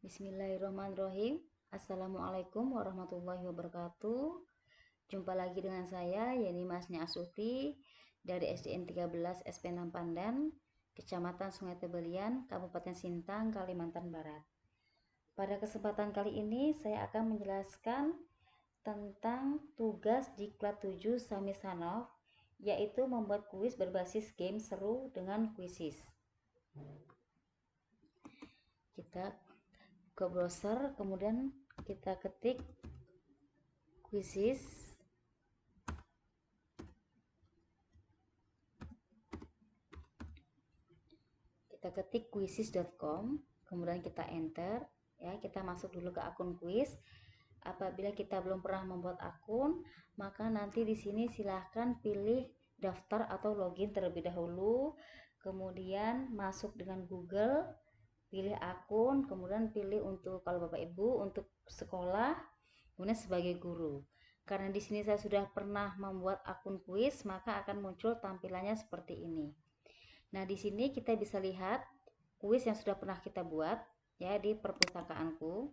Bismillahirrahmanirrahim. Assalamualaikum warahmatullahi wabarakatuh. Jumpa lagi dengan saya, Yani Masnya Asuti dari SDN 13 SP6 Pandan, Kecamatan Sungai Tebelian, Kabupaten Sintang, Kalimantan Barat. Pada kesempatan kali ini saya akan menjelaskan tentang tugas Diklat 7 Samisanov, yaitu membuat kuis berbasis game seru dengan Quizizz. Kita ke browser, kemudian kita ketik Quizizz. Kita ketik quizizz.com, kemudian kita enter ya, kita masuk dulu ke akun quiz. Apabila kita belum pernah membuat akun, maka nanti di sini silahkan pilih daftar atau login terlebih dahulu, kemudian masuk dengan Google, pilih akun, kemudian pilih untuk kalau Bapak Ibu untuk sekolah, kemudian sebagai guru. Karena di sini saya sudah pernah membuat akun kuis, maka akan muncul tampilannya seperti ini. Nah, di sini kita bisa lihat kuis yang sudah pernah kita buat ya di perpustakaanku.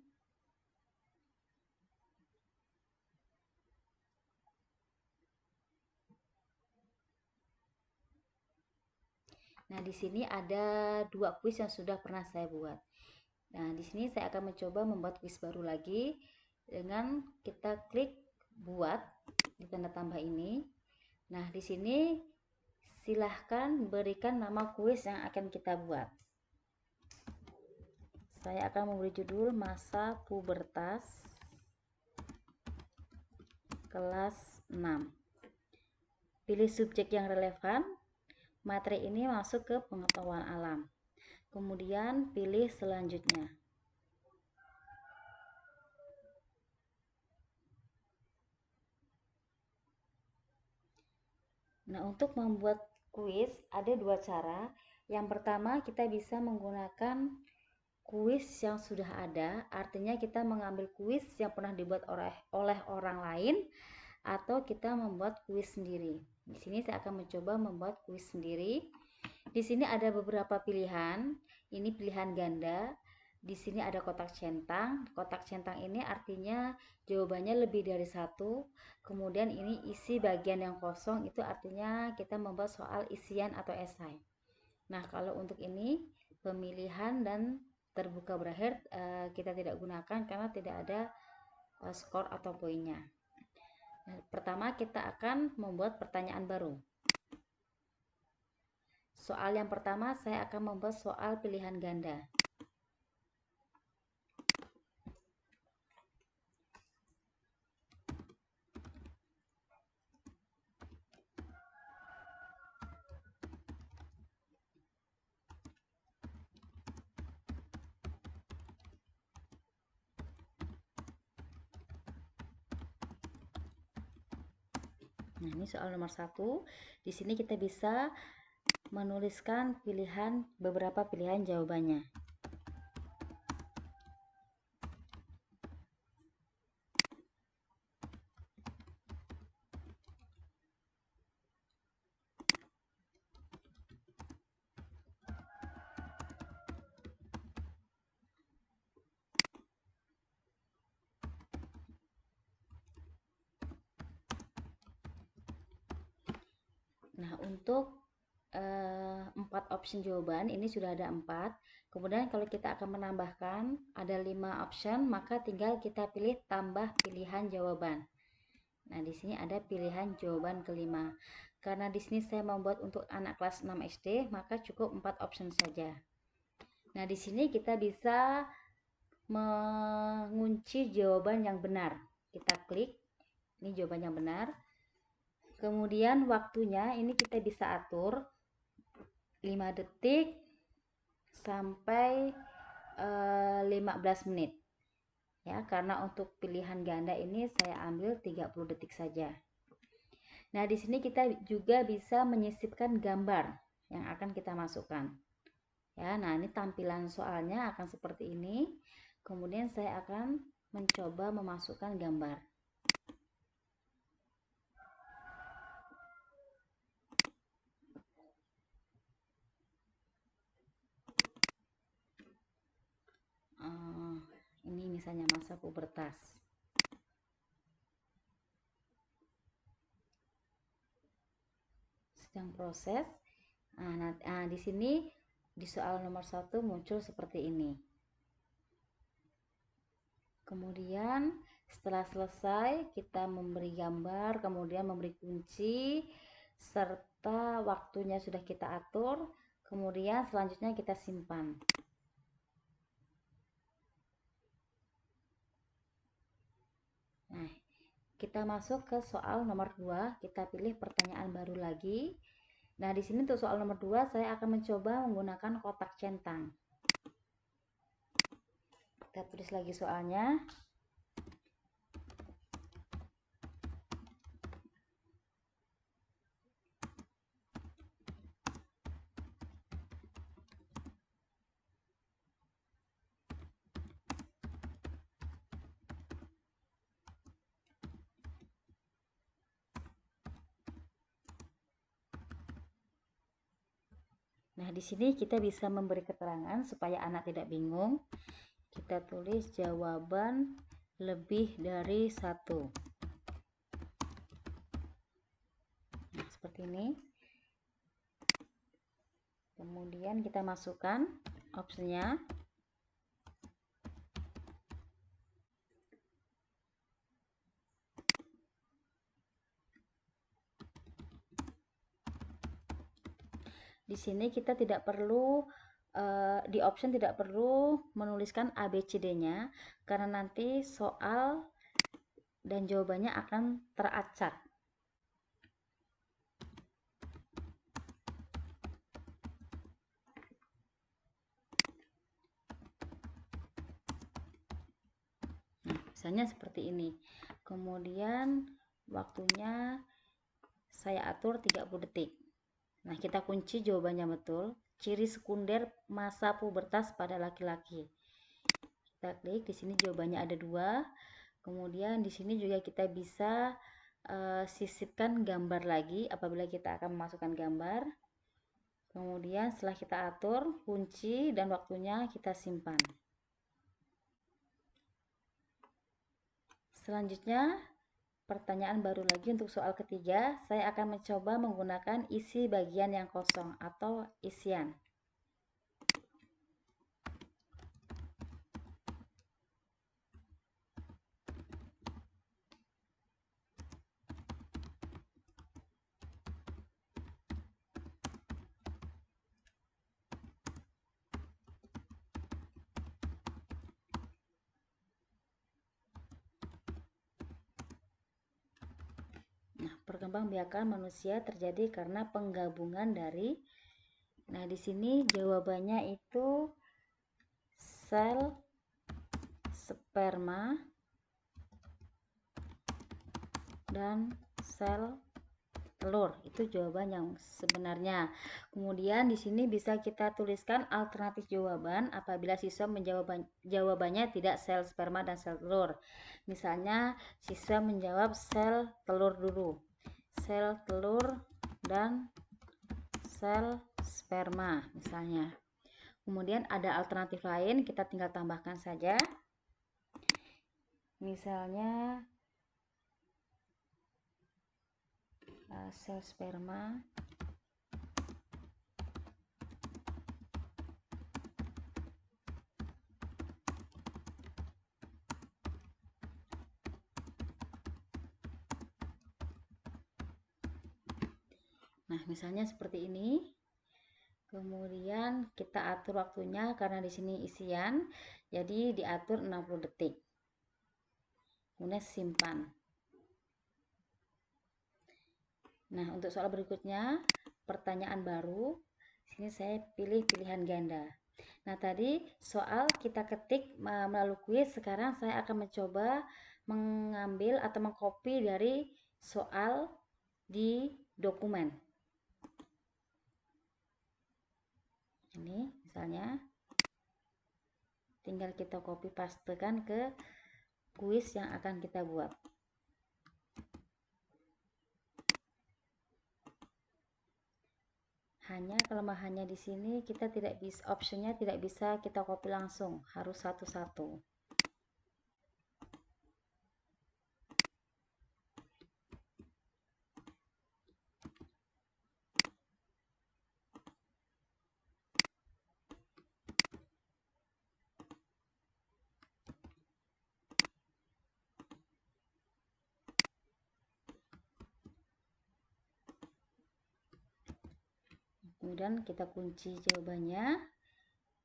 Nah, di sini ada dua kuis yang sudah pernah saya buat. Nah, di sini saya akan mencoba membuat kuis baru lagi dengan kita klik buat di tanda tambah ini. Nah, di sini silahkan berikan nama kuis yang akan kita buat. Saya akan memberi judul masa pubertas kelas 6. Pilih subjek yang relevan. Materi ini masuk ke pengetahuan alam. Kemudian pilih selanjutnya. Nah, untuk membuat kuis ada dua cara. Yang pertama, kita bisa menggunakan kuis yang sudah ada, artinya kita mengambil kuis yang pernah dibuat oleh orang lain, atau kita membuat kuis sendiri. Di sini saya akan mencoba membuat kuis sendiri. Di sini ada beberapa pilihan. Ini pilihan ganda. Di sini ada kotak centang. Kotak centang ini artinya jawabannya lebih dari satu. Kemudian ini isi bagian yang kosong, itu artinya kita membuat soal isian atau esai. Nah, kalau untuk ini pemilihan dan terbuka berakhir kita tidak gunakan karena tidak ada skor atau poinnya. Nah, pertama kita akan membuat pertanyaan baru. Soal yang pertama saya akan membuat soal pilihan ganda. Nah, ini soal nomor 1. Di sini kita bisa menuliskan beberapa pilihan jawabannya. Nah, untuk 4 option jawaban ini sudah ada 4. Kemudian kalau kita akan menambahkan ada 5 option, maka tinggal kita pilih tambah pilihan jawaban. Nah, di sini ada pilihan jawaban kelima. Karena di sini saya membuat untuk anak kelas 6 SD, maka cukup 4 option saja. Nah, di sini kita bisa mengunci jawaban yang benar. Kita klik, ini jawaban yang benar. Kemudian waktunya ini kita bisa atur 5 detik sampai 15 menit. Ya, karena untuk pilihan ganda ini saya ambil 30 detik saja. Nah, di sini kita juga bisa menyisipkan gambar yang akan kita masukkan. Ya, nah ini tampilan soalnya akan seperti ini. Kemudian saya akan mencoba memasukkan gambar. misalnya masa pubertas. Sedang proses. Nah, di sini di soal nomor 1 muncul seperti ini. Kemudian setelah selesai kita memberi gambar, kemudian memberi kunci, serta waktunya sudah kita atur. Kemudian selanjutnya kita simpan. Nah, kita masuk ke soal nomor 2, kita pilih pertanyaan baru lagi. Nah, di sini untuk soal nomor 2 saya akan mencoba menggunakan kotak centang. Kita tulis lagi soalnya. Nah, di sini kita bisa memberi keterangan supaya anak tidak bingung. Kita tulis jawaban lebih dari 1. Nah, seperti ini. Kemudian kita masukkan opsinya. Di sini kita tidak perlu di option tidak perlu menuliskan ABCD-nya karena nanti soal dan jawabannya akan teracak. Nah, misalnya seperti ini. Kemudian waktunya saya atur 30 detik. Nah, kita kunci jawabannya betul. Ciri sekunder masa pubertas pada laki-laki. Kita klik, di sini jawabannya ada 2. Kemudian di sini juga kita bisa sisipkan gambar lagi apabila kita akan memasukkan gambar. Kemudian setelah kita atur kunci dan waktunya kita simpan. Selanjutnya pertanyaan baru lagi untuk soal ketiga, saya akan mencoba menggunakan isi bagian yang kosong atau isian. Nah, perkembangbiakan manusia terjadi karena penggabungan dari. Nah, di sini jawabannya itu sel sperma dan sel telur. Itu jawaban yang sebenarnya. Kemudian di sini bisa kita tuliskan alternatif jawaban apabila siswa menjawab jawabannya tidak sel sperma dan sel telur. Misalnya siswa menjawab sel telur dulu. Sel telur dan sel sperma misalnya. Kemudian ada alternatif lain, kita tinggal tambahkan saja. Misalnya sel sperma nah misalnya seperti ini. Kemudian kita atur waktunya karena di sini isian, jadi diatur 60 detik. Kemudian simpan. Nah, untuk soal berikutnya, pertanyaan baru. Sini saya pilih pilihan ganda. Nah, tadi soal kita ketik melalui kuis, sekarang saya akan mencoba mengambil atau mengcopy dari soal di dokumen. Ini misalnya tinggal kita copy pastekan ke kuis yang akan kita buat. Hanya kelemahannya di sini kita tidak bisa, optionnya tidak bisa kita copy langsung, harus satu-satu. Kemudian kita kunci jawabannya,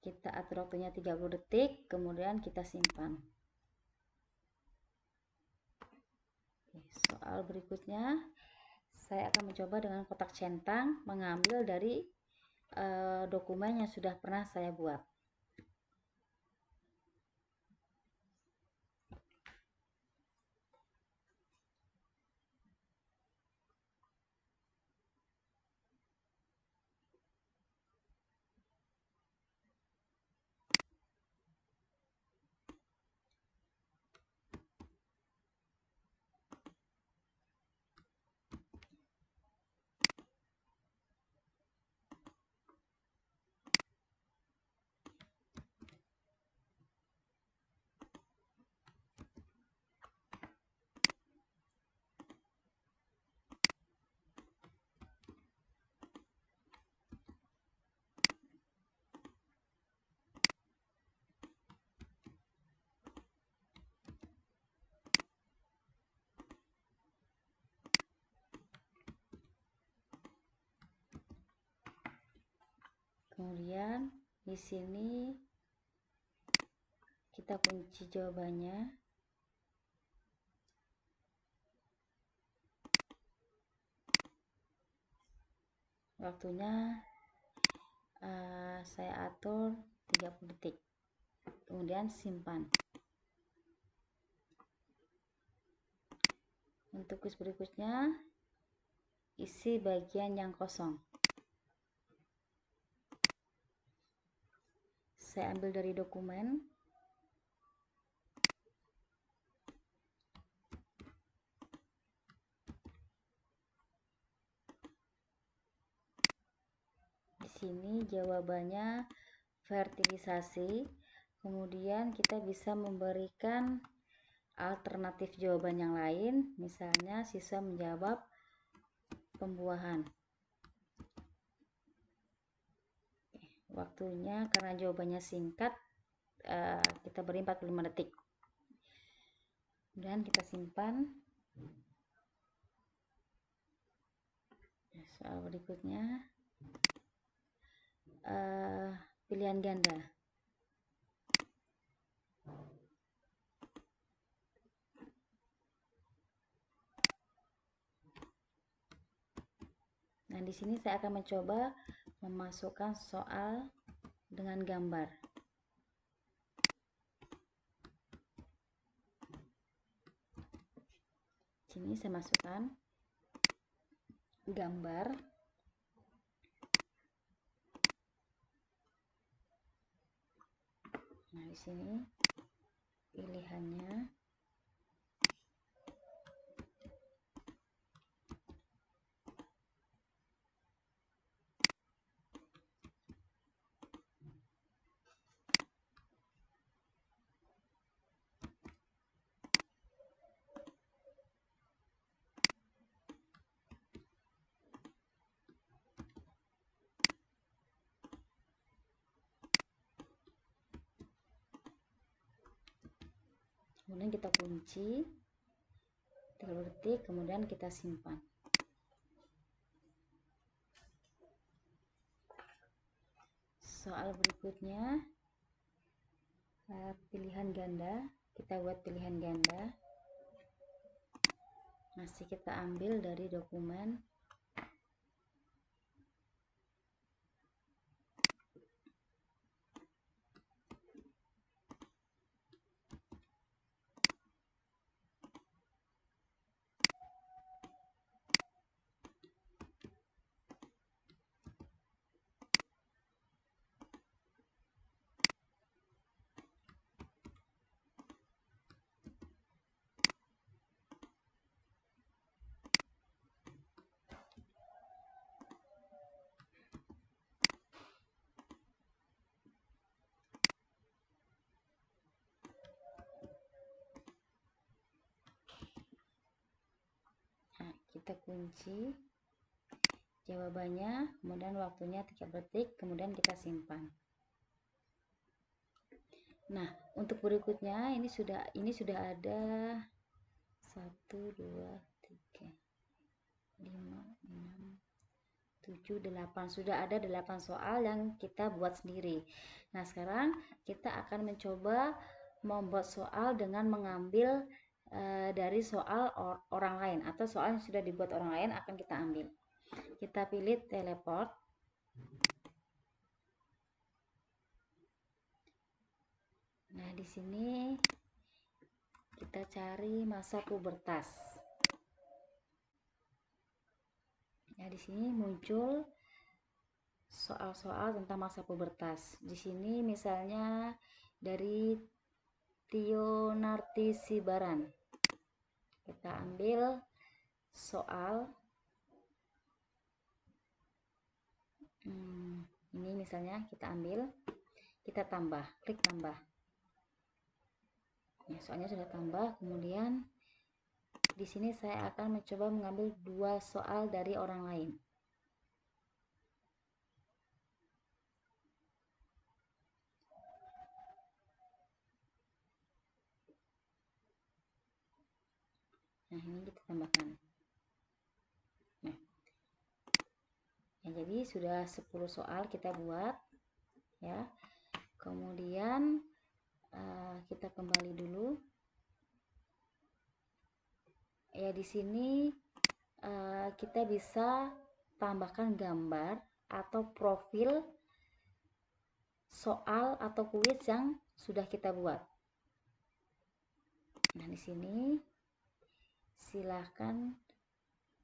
kita atur waktunya 30 detik, kemudian kita simpan. Soal berikutnya, saya akan mencoba dengan kotak centang mengambil dari dokumen yang sudah pernah saya buat. Kemudian di sini kita kunci jawabannya. Waktunya saya atur 30 detik. Kemudian simpan. Untuk kuis berikutnya, isi bagian yang kosong. Saya ambil dari dokumen. Di sini jawabannya fertilisasi. Kemudian kita bisa memberikan alternatif jawaban yang lain, misalnya siswa menjawab pembuahan. Waktunya karena jawabannya singkat, kita beri 45 detik. Dan kita simpan. Soal berikutnya, pilihan ganda. Nah, di sini saya akan mencoba memasukkan soal dengan gambar. Sini saya masukkan gambar. Nah, di sini pilihannya. Kemudian kita kunci 30 detik, kemudian kita simpan. Soal berikutnya, pilihan ganda. Kita buat pilihan ganda. Masih kita ambil dari dokumen. Nah, kita kunci jawabannya, kemudian waktunya 3 detik, kemudian kita simpan. Nah, untuk berikutnya ini sudah ada 1 2 3 5 6 7, 8. Sudah ada 8 soal yang kita buat sendiri. Nah, sekarang kita akan mencoba membuat soal dengan mengambil dari soal orang lain, atau soal yang sudah dibuat orang lain akan kita ambil. Kita pilih teleport. Nah, di sini kita cari masa pubertas. Nah, di sini muncul soal-soal tentang masa pubertas. Di sini misalnya dari Tio Narti Sibaran. Kita ambil soal ini, misalnya kita ambil, kita tambah, klik tambah. Nah, soalnya sudah tambah. Kemudian di sini saya akan mencoba mengambil 2 soal dari orang lain. Nah, ini kita tambahkan. Nah, ya, jadi sudah 10 soal kita buat ya. Kemudian kita kembali dulu. Ya, di sini kita bisa tambahkan gambar atau profil soal atau kuis yang sudah kita buat. Nah, di sini silahkan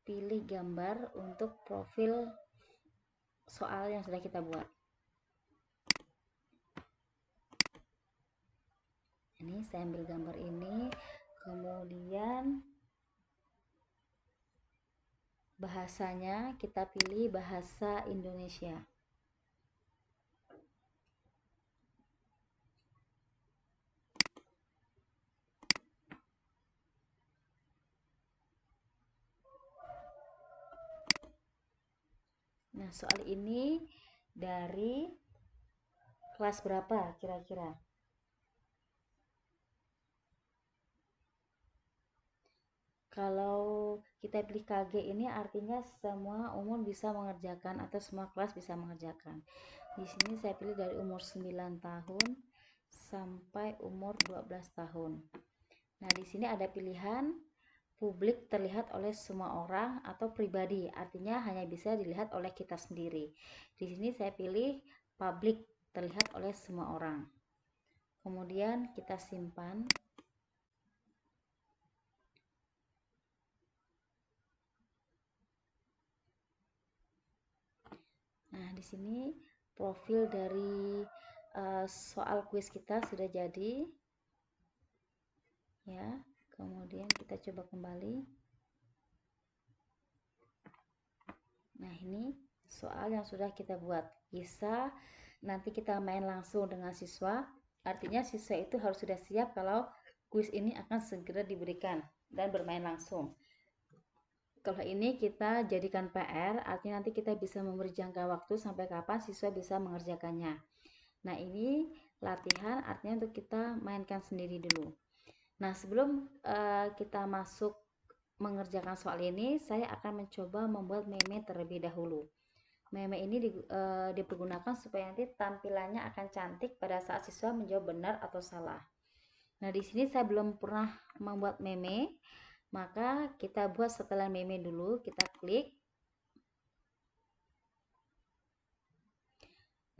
pilih gambar untuk profil soal yang sudah kita buat. Ini saya ambil gambar ini, kemudian bahasanya kita pilih bahasa Indonesia. Nah, soal ini dari kelas berapa kira-kira? Kalau kita pilih KG ini artinya semua umur bisa mengerjakan atau semua kelas bisa mengerjakan. Di sini saya pilih dari umur 9 tahun sampai umur 12 tahun. Nah, di sini ada pilihan publik terlihat oleh semua orang atau pribadi, artinya hanya bisa dilihat oleh kita sendiri. Di sini saya pilih publik terlihat oleh semua orang. Kemudian kita simpan. Nah, di sini profil dari soal kuis kita sudah jadi. Ya, kemudian kita coba kembali. Nah, ini soal yang sudah kita buat. Bisa nanti kita main langsung dengan siswa. Artinya siswa itu harus sudah siap kalau kuis ini akan segera diberikan dan bermain langsung. Kalau ini kita jadikan PR, artinya nanti kita bisa memberi jangka waktu sampai kapan siswa bisa mengerjakannya. Nah, ini latihan, artinya untuk kita mainkan sendiri dulu. Nah, sebelum kita masuk mengerjakan soal ini, saya akan mencoba membuat meme terlebih dahulu. Meme ini dipergunakan supaya nanti tampilannya akan cantik pada saat siswa menjawab benar atau salah. Nah, di sini saya belum pernah membuat meme, maka kita buat setelan meme dulu. Kita klik.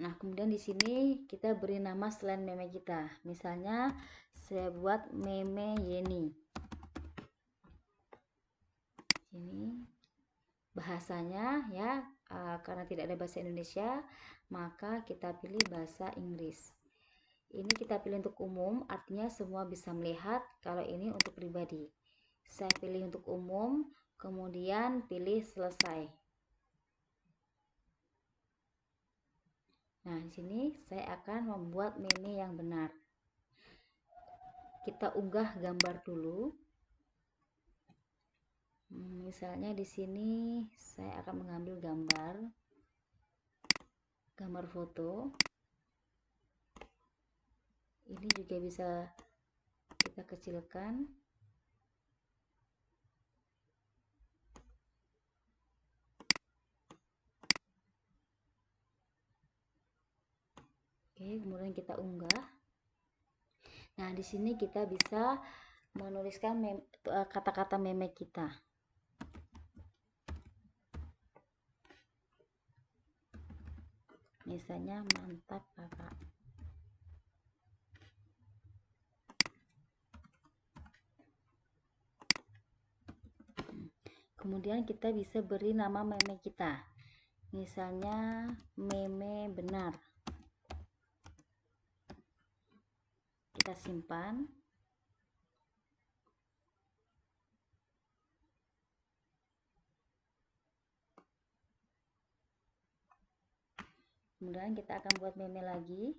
Nah, kemudian di sini kita beri nama setelan meme kita. Misalnya saya buat meme Yeni. Ini bahasanya ya, karena tidak ada bahasa Indonesia, maka kita pilih bahasa Inggris. Ini kita pilih untuk umum, artinya semua bisa melihat. Kalau ini untuk pribadi, saya pilih untuk umum, kemudian pilih selesai. Nah, di sini saya akan membuat meme yang benar. Kita unggah gambar dulu. Misalnya di sini saya akan mengambil gambar foto. Ini juga bisa kita kecilkan. Kemudian kita unggah. Nah, di sini kita bisa menuliskan kata-kata meme kita. Misalnya, mantap kakak. Kemudian kita bisa beri nama meme kita. Misalnya, meme benar. Kita simpan. Kemudian kita akan buat meme lagi.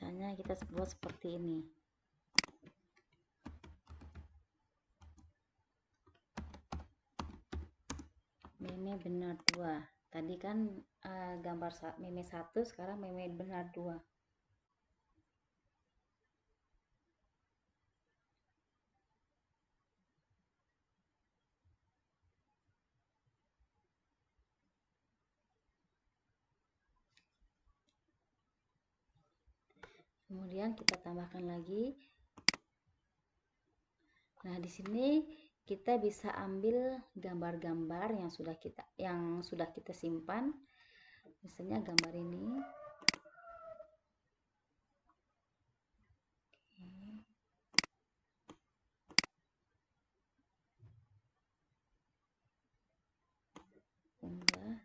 Misalnya kita buat seperti ini. Meme benar 2. Tadi kan gambar meme 1, sekarang meme benar 2. Kemudian kita tambahkan lagi. Nah, di sini kita bisa ambil gambar-gambar yang sudah kita simpan. Misalnya gambar ini. Unggah.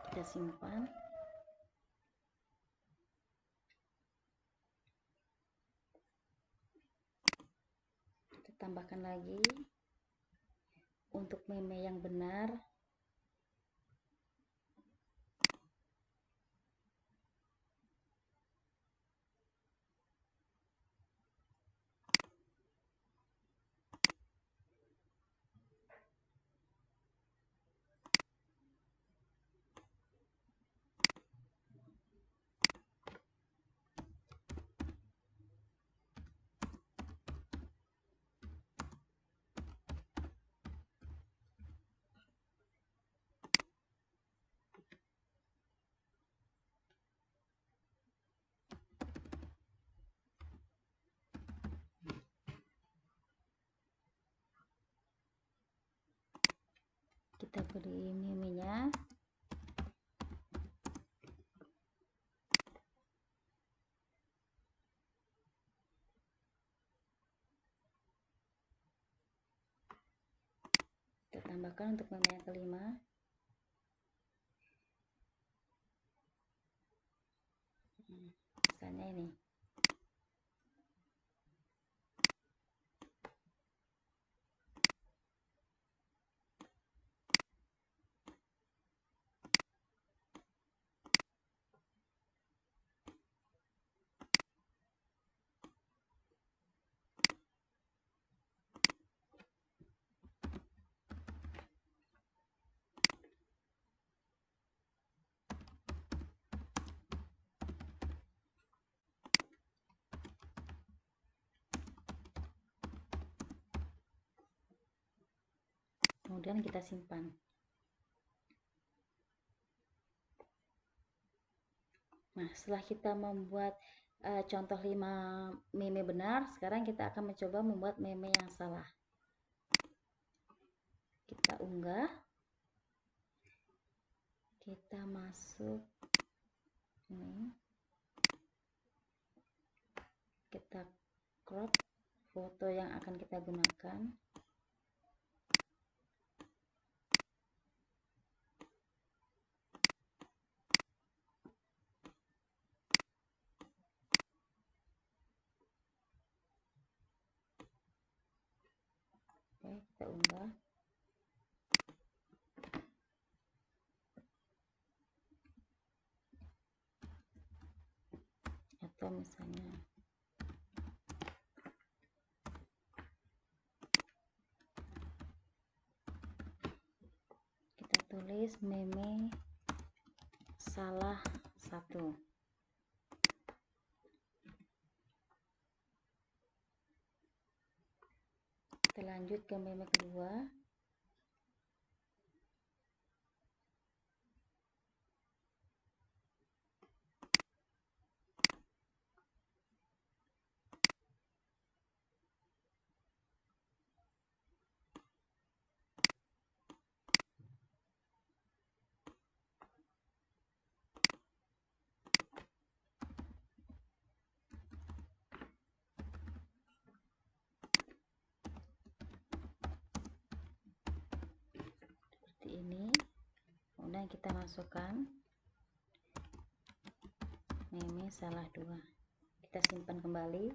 Kita simpan. Kita tambahkan lagi. Untuk meme yang benar, kita beri memenya. Kita tambahkan untuk meme yang kelima. Misalnya ini. Kemudian kita simpan. Nah, setelah kita membuat contoh 5 meme benar, sekarang kita akan mencoba membuat meme yang salah. Kita unggah. Kita masuk ini. Kita crop foto yang akan kita gunakan. contoh misalnya kita tulis meme salah 1. Kita lanjut ke meme kedua. Seperti ini. Kemudian kita masukkan meme salah 2. Kita simpan kembali.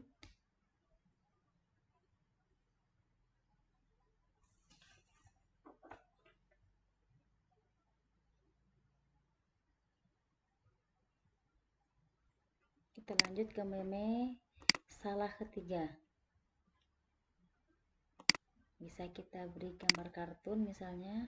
Kita lanjut ke meme salah ketiga. Bisa kita beri gambar kartun misalnya.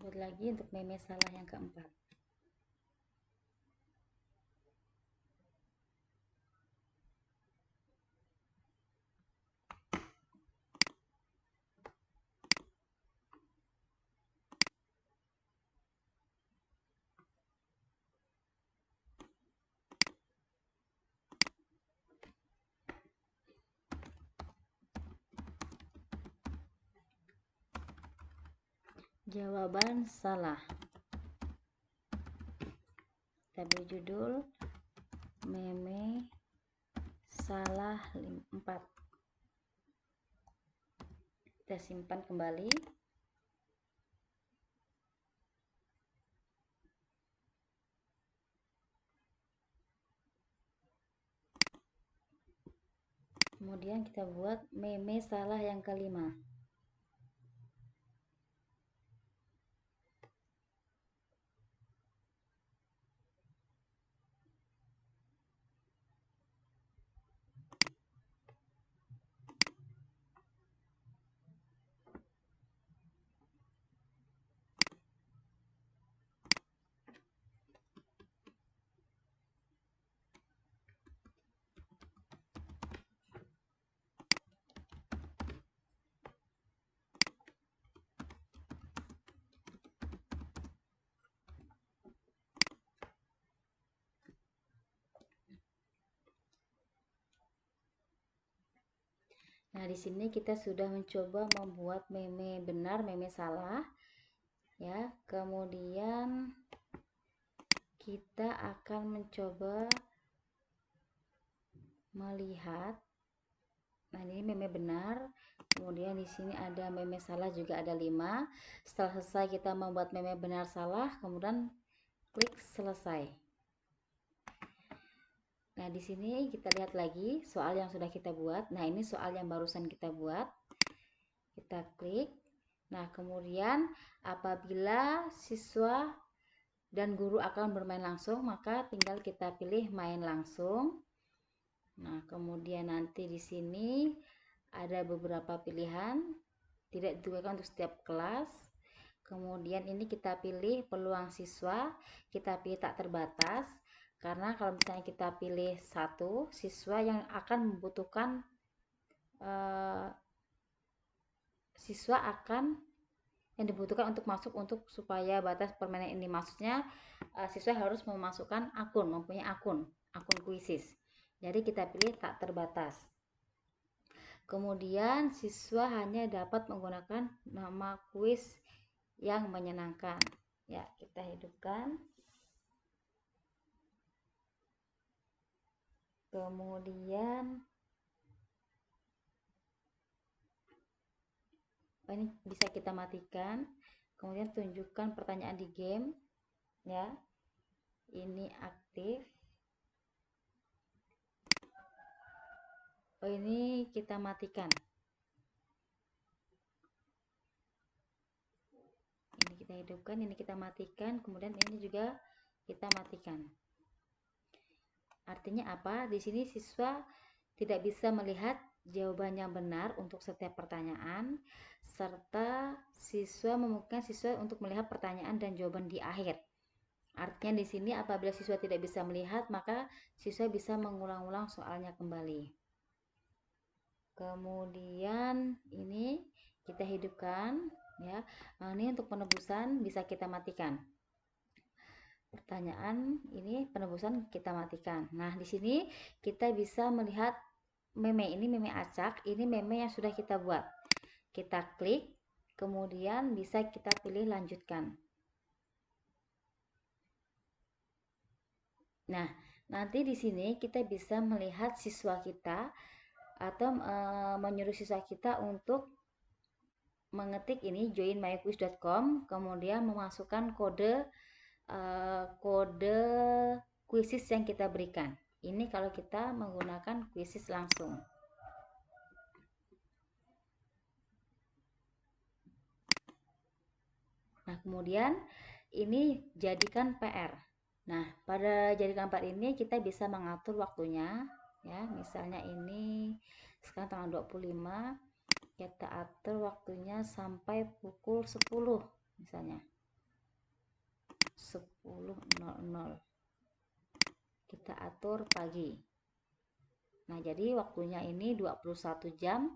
Buat lagi untuk meme salah yang keempat. Jawaban salah. Kita beri judul meme salah 4. Kita simpan kembali. Kemudian kita buat meme salah yang kelima. Nah, di sini kita sudah mencoba membuat meme benar, meme salah. Ya, kemudian kita akan mencoba melihat. Nah, ini meme benar. Kemudian di sini ada meme salah juga ada 5. Setelah selesai kita membuat meme benar salah, kemudian klik selesai. Nah, di sini kita lihat lagi soal yang sudah kita buat. Nah, ini soal yang barusan kita buat. Kita klik. Nah, kemudian apabila siswa dan guru akan bermain langsung, maka tinggal kita pilih main langsung. Nah, kemudian nanti di sini ada beberapa pilihan, tidak ditujukan untuk setiap kelas. Kemudian ini kita pilih peluang siswa, kita pilih tak terbatas. Karena kalau misalnya kita pilih 1 siswa yang akan membutuhkan siswa akan yang dibutuhkan untuk masuk untuk supaya batas permainan ini, maksudnya siswa harus memasukkan akun, mempunyai akun Quizzes. Jadi kita pilih tak terbatas. Kemudian siswa hanya dapat menggunakan nama kuis yang menyenangkan. Ya, kita hidupkan. Kemudian ini bisa kita matikan. Kemudian tunjukkan pertanyaan di game, ya. Ini aktif. Oh, ini kita matikan. Ini kita hidupkan, ini kita matikan, kemudian ini juga kita matikan. Artinya apa? Di sini siswa tidak bisa melihat jawaban yang benar untuk setiap pertanyaan, serta siswa memungkinkan siswa untuk melihat pertanyaan dan jawaban di akhir. Artinya di sini apabila siswa tidak bisa melihat, maka siswa bisa mengulang-ulang soalnya kembali. Kemudian ini kita hidupkan, ya. Ini untuk penebusan bisa kita matikan. Pertanyaan ini penebusan kita matikan. Nah, di sini kita bisa melihat meme, ini meme acak, ini meme yang sudah kita buat. Kita klik, kemudian bisa kita pilih lanjutkan. Nah, nanti di sini kita bisa melihat siswa kita atau menyuruh siswa kita untuk mengetik ini joinmyquiz.com, kemudian memasukkan kode Quizzes yang kita berikan. Ini kalau kita menggunakan Quizzes langsung. Nah, kemudian ini jadikan PR. Nah, pada jadikan PR ini kita bisa mengatur waktunya, ya. Misalnya ini sekarang tanggal 25, kita atur waktunya sampai pukul 10 misalnya. 10.00 kita atur pagi. Nah, jadi waktunya ini 21 jam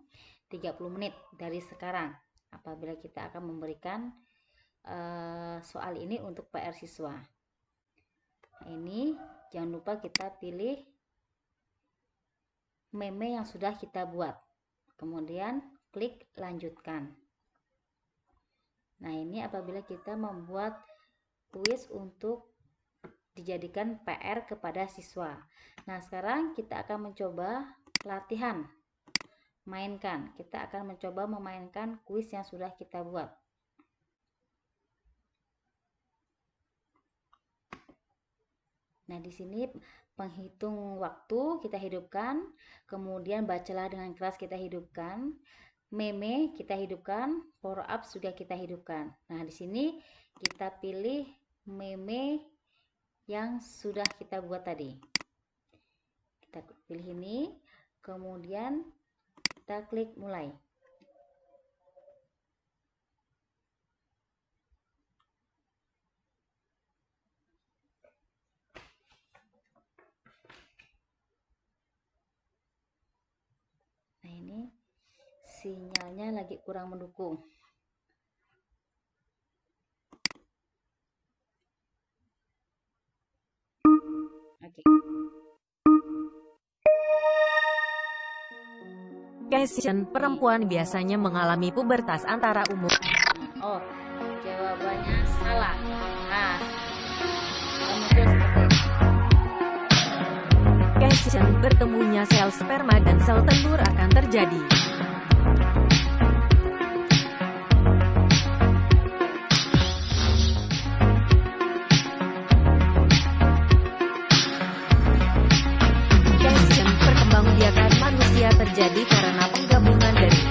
30 menit dari sekarang apabila kita akan memberikan soal ini untuk PR siswa. Nah, ini jangan lupa kita pilih meme yang sudah kita buat, kemudian klik lanjutkan. Nah, ini apabila kita membuat kuis untuk dijadikan PR kepada siswa. Nah, sekarang kita akan mencoba latihan mainkan. Kita akan mencoba memainkan kuis yang sudah kita buat. Nah, di sini penghitung waktu kita hidupkan, kemudian bacalah dengan keras kita hidupkan, meme kita hidupkan, power up juga kita hidupkan. Nah, di sini kita pilih meme yang sudah kita buat tadi. Kita pilih ini, kemudian kita klik mulai. Nah, ini sinyalnya lagi kurang mendukung. Oke. Question, perempuan biasanya mengalami pubertas antara umur. Oh, jawabannya salah. Nah, muncul seperti ini. Question, bertemunya sel sperma dan sel telur akan terjadi. Question, perkembangbiakan manusia terjadi karena penggabungan dari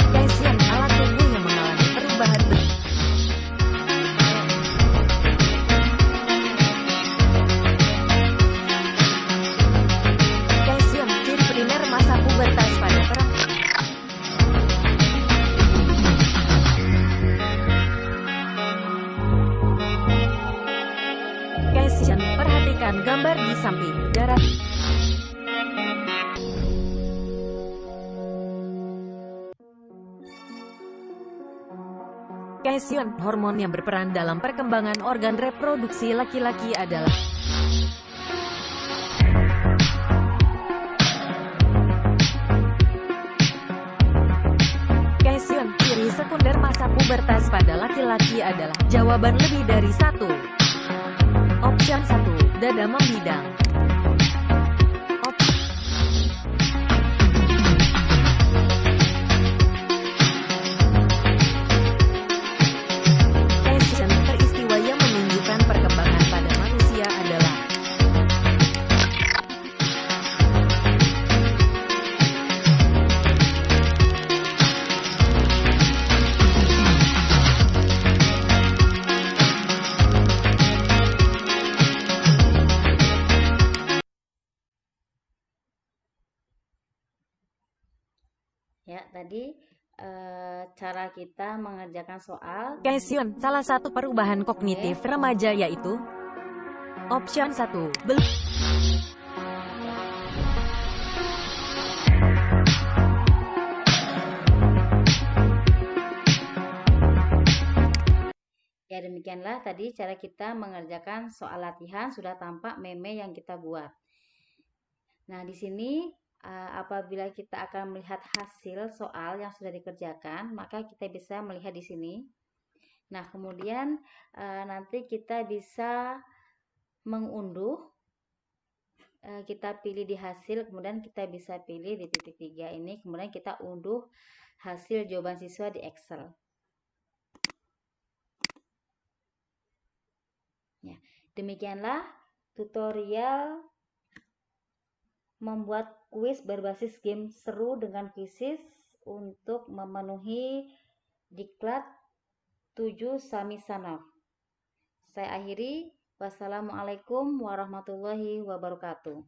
Question, alat tubuh yang mengalami perubahan Question, ciri primer Question, hormon yang berperan dalam perkembangan organ reproduksi laki-laki adalah Question, ciri sekunder masa pubertas pada laki-laki adalah jawaban lebih dari satu. Option 1, dada membidang. Question, peristiwa yang menunjukkan perkembangan pada manusia adalah Ya, tadi cara kita mengerjakan soal. Question, salah satu perubahan kognitif remaja yaitu Option 1, Ya, demikianlah tadi cara kita mengerjakan soal latihan. Sudah tampak meme yang kita buat. Nah, di sini apabila kita akan melihat hasil soal yang sudah dikerjakan, maka kita bisa melihat di sini. Nah, kemudian nanti kita bisa mengunduh. Kita pilih di hasil, kemudian kita bisa pilih di titik 3 ini, kemudian kita unduh hasil jawaban siswa di Excel. Ya, demikianlah tutorial membuat kuis berbasis game seru dengan kuisis untuk memenuhi diklat 7 Samisanov. Saya akhiri. Wassalamualaikum warahmatullahi wabarakatuh.